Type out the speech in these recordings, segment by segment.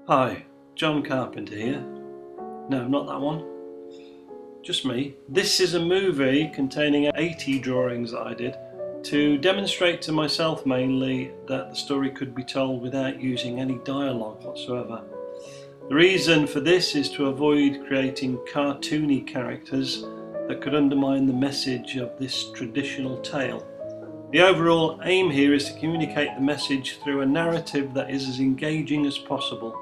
Hi, John Carpenter here. No, not that one. Just me. This is a movie containing 80 drawings that I did to demonstrate to myself mainly that the story could be told without using any dialogue whatsoever. The reason for this is to avoid creating cartoony characters that could undermine the message of this traditional tale. The overall aim here is to communicate the message through a narrative that is as engaging as possible.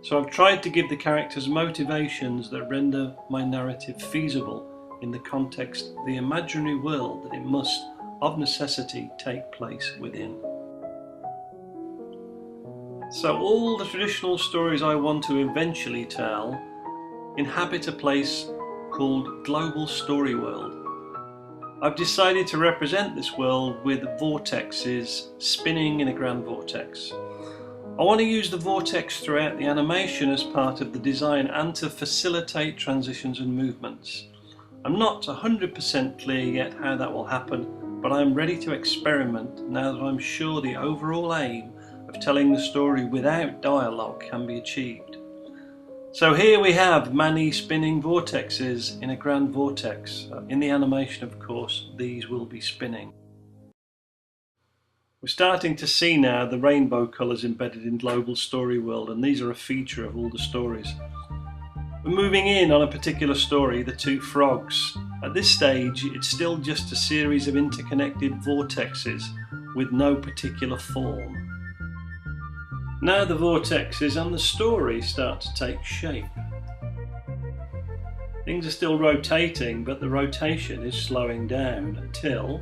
So I've tried to give the characters motivations that render my narrative feasible in the context of the imaginary world that it must, of necessity, take place within. So all the traditional stories I want to eventually tell inhabit a place called Global Story World. I've decided to represent this world with vortexes spinning in a grand vortex. I want to use the vortex throughout the animation as part of the design and to facilitate transitions and movements. I'm not 100% clear yet how that will happen, but I'm ready to experiment now that I'm sure the overall aim of telling the story without dialogue can be achieved. So here we have many spinning vortexes in a grand vortex. In the animation, of course, these will be spinning. We're starting to see now the rainbow colours embedded in Global Story World, and these are a feature of all the stories. We're moving in on a particular story, The Two Frogs. At this stage, it's still just a series of interconnected vortexes with no particular form. Now the vortexes and the story start to take shape. Things are still rotating, but the rotation is slowing down until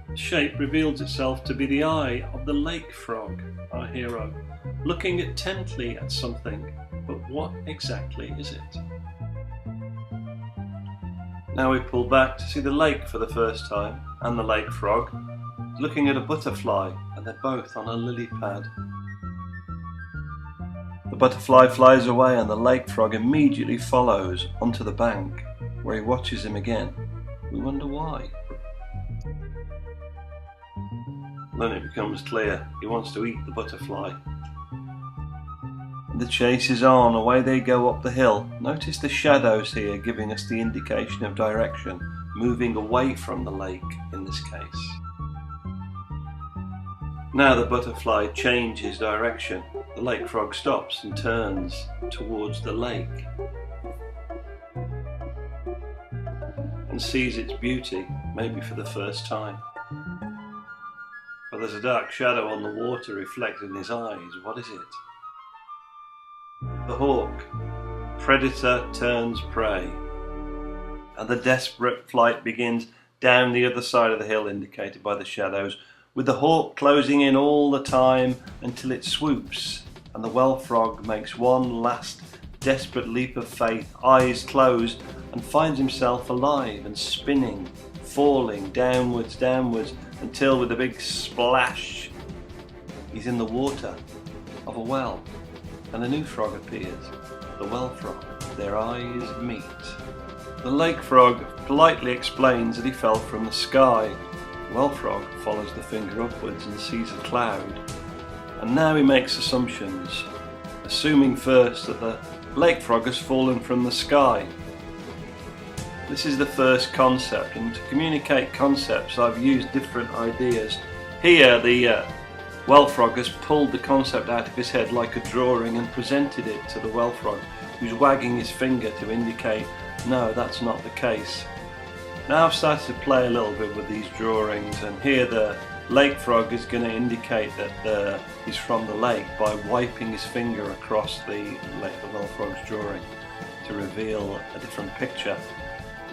the shape reveals itself to be the eye of the lake frog, our hero, looking intently at something, but what exactly is it? Now we pull back to see the lake for the first time, and the lake frog is looking at a butterfly, and they're both on a lily pad. The butterfly flies away and the lake frog immediately follows onto the bank, where he watches him again. We wonder why. Then it becomes clear he wants to eat the butterfly. The chase is on, away they go up the hill. Notice the shadows here giving us the indication of direction, moving away from the lake in this case. Now the butterfly changes direction. The lake frog stops and turns towards the lake and sees its beauty, maybe for the first time. But there's a dark shadow on the water reflected in his eyes. What is it? The hawk. Predator turns prey. And the desperate flight begins down the other side of the hill indicated by the shadows, with the hawk closing in all the time until it swoops, and the well frog makes one last desperate leap of faith, eyes closed, and finds himself alive and spinning, falling downwards, until with a big splash he's in the water of a well, and a new frog appears, the well frog. Their eyes meet. The lake frog politely explains that he fell from the sky. The well frog follows the finger upwards and sees a cloud, and now he makes assumptions, assuming first that the lake frog has fallen from the sky. This is the first concept, and to communicate concepts I've used different ideas. Here the well frog has pulled the concept out of his head like a drawing and presented it to the well frog, who's wagging his finger to indicate, no, that's not the case. Now I've started to play a little bit with these drawings, and here the lake frog is going to indicate that he's from the lake by wiping his finger across the well frog's drawing to reveal a different picture.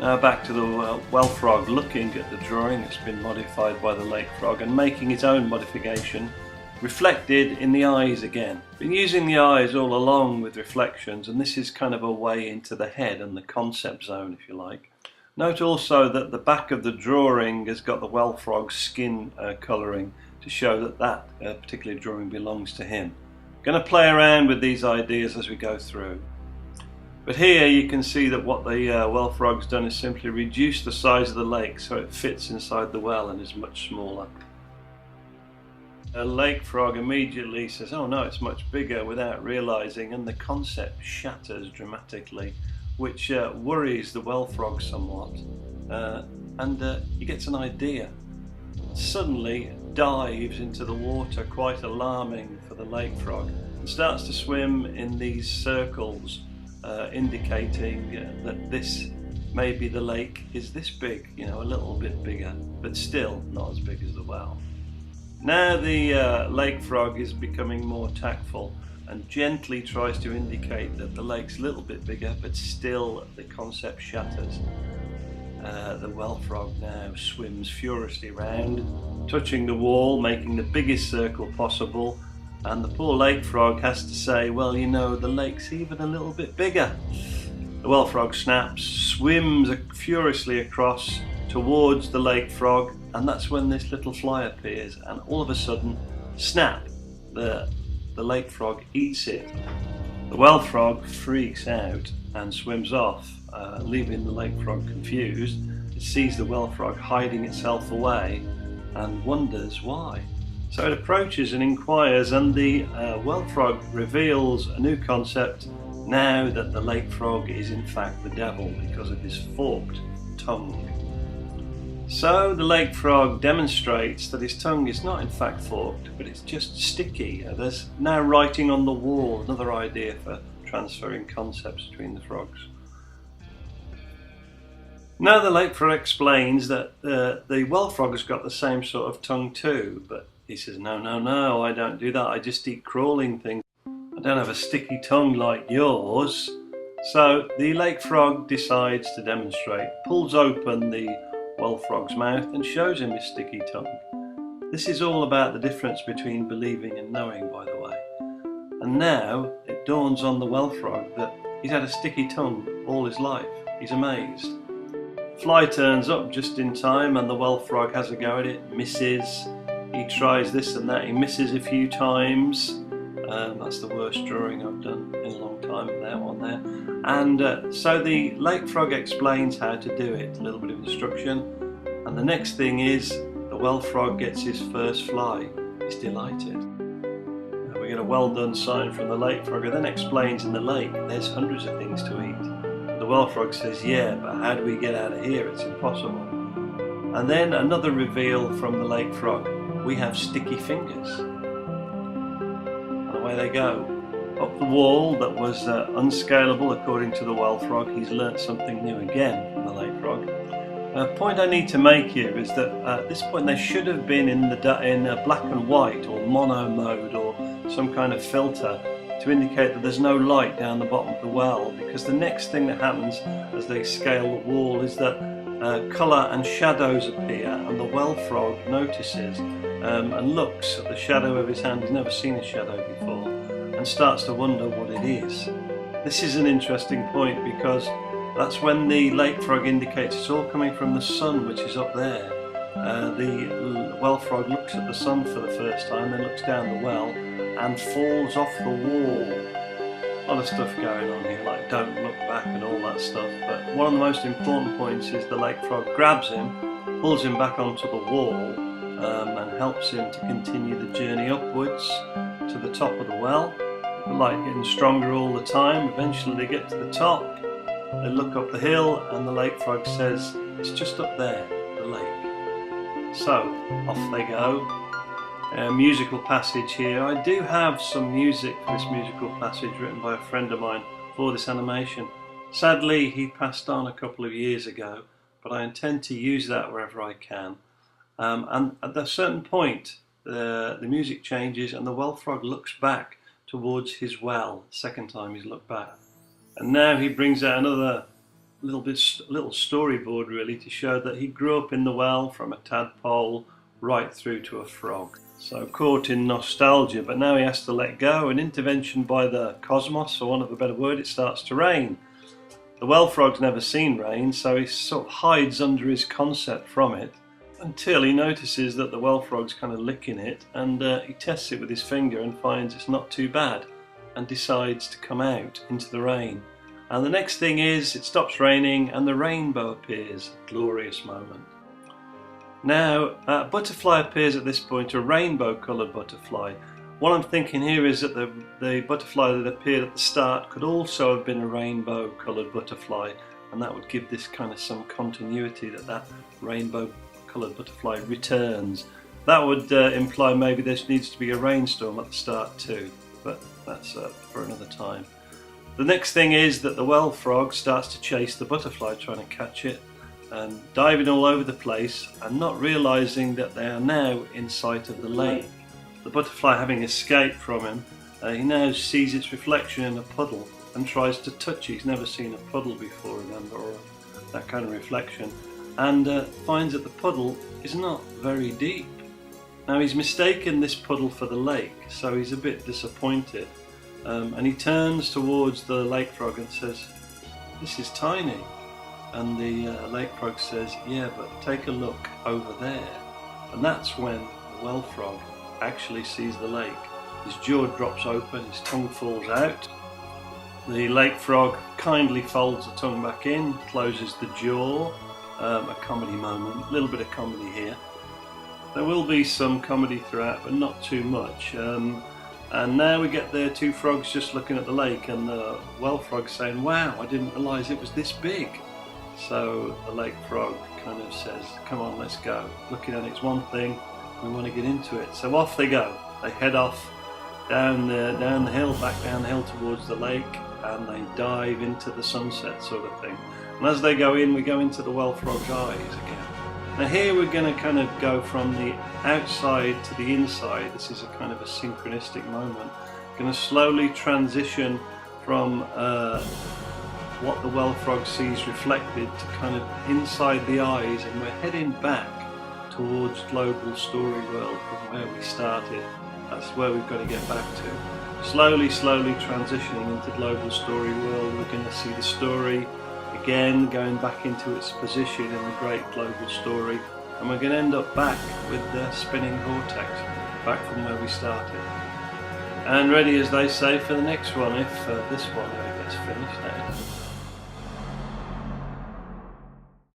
Now back to the well frog looking at the drawing that's been modified by the lake frog and making its own modification, reflected in the eyes again. Been using the eyes all along with reflections, and this is kind of a way into the head and the concept zone, if you like. Note also that the back of the drawing has got the well frog's skin colouring to show that that particular drawing belongs to him. Going to play around with these ideas as we go through. But here you can see that what the well frog's done is simply reduce the size of the lake so it fits inside the well and is much smaller. A lake frog immediately says, oh no, it's much bigger, without realizing, and the concept shatters dramatically, which worries the well frog somewhat, and he gets an idea. Suddenly dives into the water, quite alarming for the lake frog, and starts to swim in these circles, indicating that this maybe the lake is this big, you know, a little bit bigger, but still not as big as the well. Now the lake frog is becoming more tactful and gently tries to indicate that the lake's a little bit bigger, but still the concept shatters. The well frog now swims furiously round, touching the wall, making the biggest circle possible, and the poor lake frog has to say, well, you know, the lake's even a little bit bigger. The well frog snaps, swims furiously across towards the lake frog, and that's when this little fly appears, and all of a sudden, snap, the lake frog eats it. The well frog freaks out and swims off, leaving the lake frog confused. It sees the well frog hiding itself away and wonders why. So it approaches and inquires, and the well frog reveals a new concept now that the lake frog is in fact the devil because of his forked tongue. So the lake frog demonstrates that his tongue is not in fact forked, but it's just sticky. There's now writing on the wall, another idea for transferring concepts between the frogs. Now the lake frog explains that the well frog has got the same sort of tongue too, but he says, no, I don't do that, I just eat crawling things. I don't have a sticky tongue like yours. So the lake frog decides to demonstrate, pulls open the well frog's mouth and shows him his sticky tongue. This is all about the difference between believing and knowing, by the way. And now it dawns on the well frog that he's had a sticky tongue all his life. He's amazed. Fly turns up just in time and the well frog has a go at it, misses. He tries this and that, he misses a few times. That's the worst drawing I've done in a long time, that one there. And so the lake frog explains how to do it, a little bit of instruction. And the next thing is the well frog gets his first fly. He's delighted. We get a well done sign from the lake frog, who then explains in the lake there's hundreds of things to eat. The well frog says, yeah, but how do we get out of here? It's impossible. And then another reveal from the lake frog. We have sticky fingers. Away they go. Up the wall that was unscalable according to the well frog. He's learnt something new again from the lake frog. A point I need to make here is that at this point they should have been in black and white or mono mode or some kind of filter to indicate that there's no light down the bottom of the well, because the next thing that happens as they scale the wall is that colour and shadows appear, and the well frog notices and looks at the shadow of his hand. He's never seen a shadow before and starts to wonder what it is. This is an interesting point because that's when the lake frog indicates it's all coming from the sun, which is up there. The well frog looks at the sun for the first time, then looks down the well and falls off the wall. A lot of stuff going on here, like don't look back and all that stuff, but one of the most important points is the lake frog grabs him, pulls him back onto the wall, and helps him to continue the journey upwards to the top of the well. The light getting stronger all the time. Eventually they get to the top, they look up the hill, and the lake frog says, it's just up there, the lake. So off they go. A musical passage here. I do have some music for this musical passage written by a friend of mine for this animation. Sadly he passed on a couple of years ago, but I intend to use that wherever I can. And at a certain point the music changes and the well frog looks back towards his well. Second time he's looked back, and now he brings out another little storyboard really to show that he grew up in the well from a tadpole right through to a frog. So caught in nostalgia, but now he has to let go. An intervention by the cosmos, for want of a better word. It starts to rain. The well frog's never seen rain, so he sort of hides under his concept from it until he notices that the well frog's kind of licking it, and he tests it with his finger and finds it's not too bad and decides to come out into the rain. And the next thing is it stops raining and the rainbow appears. Glorious moment. Now, a butterfly appears at this point, a rainbow coloured butterfly. What I'm thinking here is that the butterfly that appeared at the start could also have been a rainbow coloured butterfly, and that would give this kind of some continuity that rainbow coloured butterfly returns. That would imply maybe there needs to be a rainstorm at the start too, but that's for another time. The next thing is that the well frog starts to chase the butterfly, trying to catch it, and diving all over the place and not realising that they are now in sight of the lake. The butterfly, having escaped from him, he now sees its reflection in a puddle and tries to touch it. He's never seen a puddle before, remember, or that kind of reflection, and finds that the puddle is not very deep. Now he's mistaken this puddle for the lake, so he's a bit disappointed, and he turns towards the lake frog and says, "This is tiny." And the lake frog says, "Yeah, but take a look over there." And that's when the well frog actually sees the lake. His jaw drops open, his tongue falls out. The lake frog kindly folds the tongue back in, closes the jaw. A comedy moment, a little bit of comedy here. There will be some comedy throughout, but not too much. And now we get the two frogs just looking at the lake, and the well frog saying, "Wow, I didn't realise it was this big." So the lake frog kind of says, "Come on, let's go. Looking at it's one thing, we want to get into it." So off they go. They head off down the hill, back down the hill towards the lake, and they dive into the sunset sort of thing. And as they go in, we go into the well frog's eyes again. Now here we're going to kind of go from the outside to the inside. This is a kind of a synchronistic moment. Going to slowly transition from what the well frog sees reflected to kind of inside the eyes, and we're heading back towards Global Story World from where we started. That's where we've got to get back to. Slowly transitioning into Global Story World, we're going to see the story again going back into its position in the great global story, and we're going to end up back with the spinning vortex, back from where we started. And ready, as they say, for the next one, if this one ever gets finished.